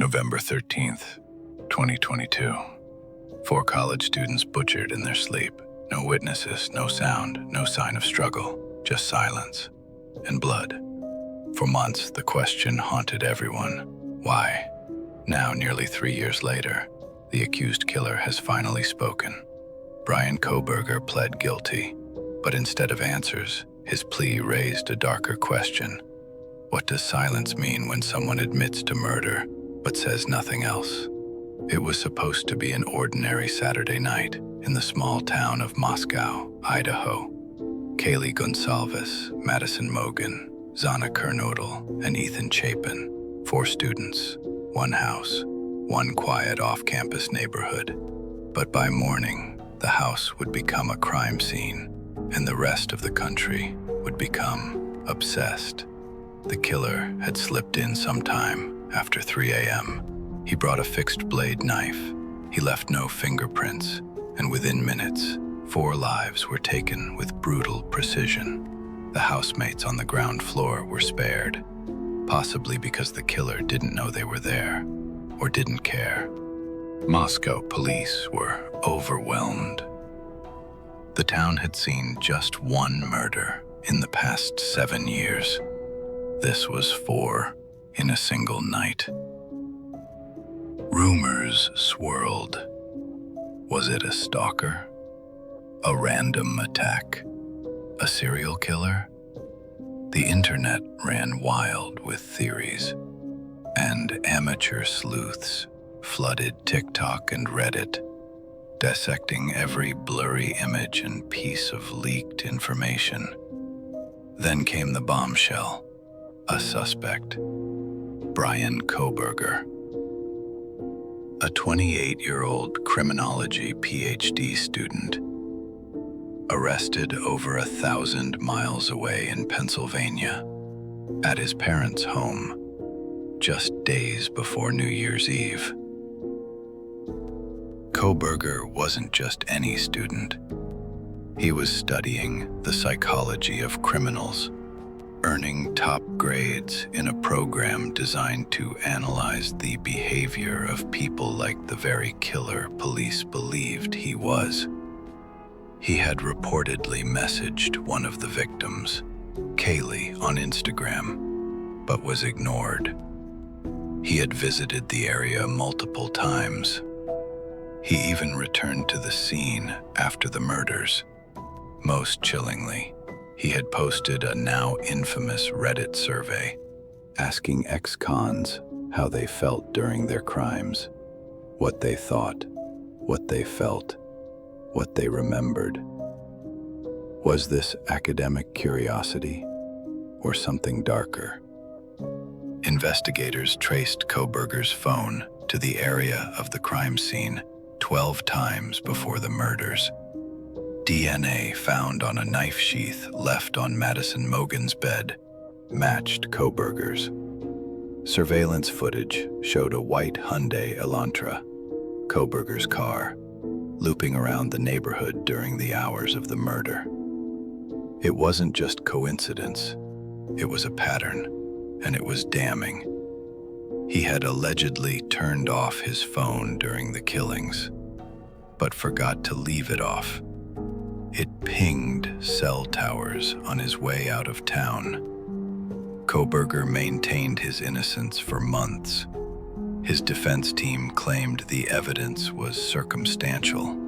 November 13th, 2022. 4 college students butchered in their sleep. No witnesses, no sound, no sign of struggle, just silence and blood. For months, the question haunted everyone. Why? Now, nearly 3 years later, the accused killer has finally spoken. Bryan Kohberger pled guilty, but instead of answers, his plea raised a darker question. What does silence mean when someone admits to murder, but says nothing else? It was supposed to be an ordinary Saturday night in the small town of Moscow, Idaho. Kaylee Goncalves, Madison Mogen, Xana Kernodle, and Ethan Chapin, 4 students, 1 house, 1 quiet off-campus neighborhood. But by morning, the house would become a crime scene, and the rest of the country would become obsessed. The killer had slipped in sometime after 3 a.m. He brought a fixed-blade knife. He left no fingerprints, and within minutes, 4 lives were taken with brutal precision. The housemates on the ground floor were spared, possibly because the killer didn't know they were there, or didn't care. Moscow police were overwhelmed. The town had seen just 1 murder in the past 7 years. This was 4 in a single night. Rumors swirled. Was it a stalker? A random attack? A serial killer? The internet ran wild with theories, and amateur sleuths flooded TikTok and Reddit, dissecting every blurry image and piece of leaked information. Then came the bombshell. A suspect, Bryan Kohberger, a 28-year-old criminology PhD student, arrested over 1,000 miles away in Pennsylvania, at his parents' home, just days before New Year's Eve. Kohberger wasn't just any student. He was studying the psychology of criminals, earning top grades in a program designed to analyze the behavior of people like the very killer police believed he was. He had reportedly messaged one of the victims, Kaylee, on Instagram, but was ignored. He had visited the area multiple times. He even returned to the scene after the murders. Most chillingly, he had posted a now infamous Reddit survey, asking ex-cons how they felt during their crimes, what they thought, what they felt, what they remembered. Was this academic curiosity or something darker? Investigators traced Kohberger's phone to the area of the crime scene 12 times before the murders. DNA found on a knife sheath left on Madison Mogen's bed matched Kohberger's. Surveillance footage showed a white Hyundai Elantra, Kohberger's car, looping around the neighborhood during the hours of the murder. It wasn't just coincidence, it was a pattern, and it was damning. He had allegedly turned off his phone during the killings, but forgot to leave it off. It pinged cell towers on his way out of town. Kohberger maintained his innocence for months. His defense team claimed the evidence was circumstantial,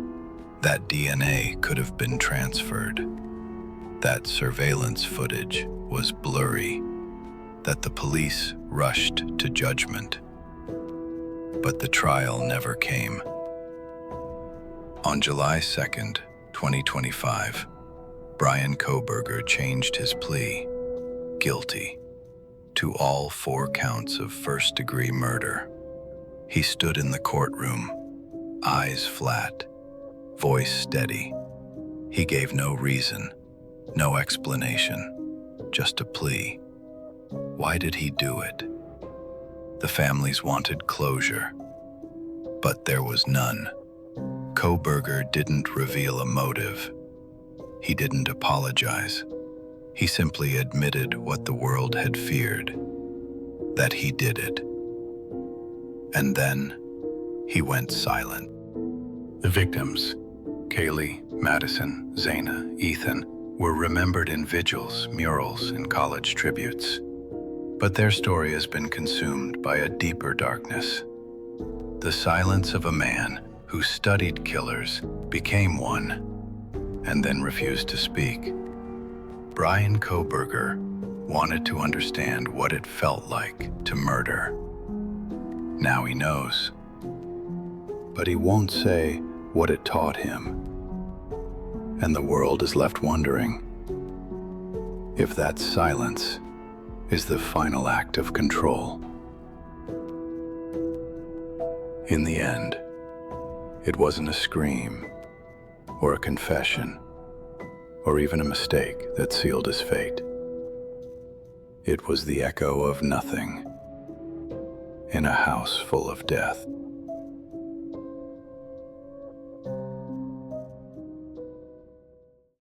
that DNA could have been transferred, that surveillance footage was blurry, that the police rushed to judgment. But the trial never came. On July 2nd, 2025, Bryan Kohberger changed his plea, guilty, to all 4 counts of first-degree murder. He stood in the courtroom, eyes flat, voice steady. He gave no reason, no explanation, just a plea. Why did he do it? The families wanted closure, but there was none. Kohberger didn't reveal a motive. He didn't apologize. He simply admitted what the world had feared, that he did it. And then he went silent. The victims, Kaylee, Madison, Xana, Ethan, were remembered in vigils, murals, and college tributes. But their story has been consumed by a deeper darkness. The silence of a man who studied killers, became one, and then refused to speak. Bryan Kohberger wanted to understand what it felt like to murder. Now he knows. But he won't say what it taught him. And the world is left wondering if that silence is the final act of control. In the end, it wasn't a scream, or a confession, or even a mistake that sealed his fate. It was the echo of nothing in a house full of death.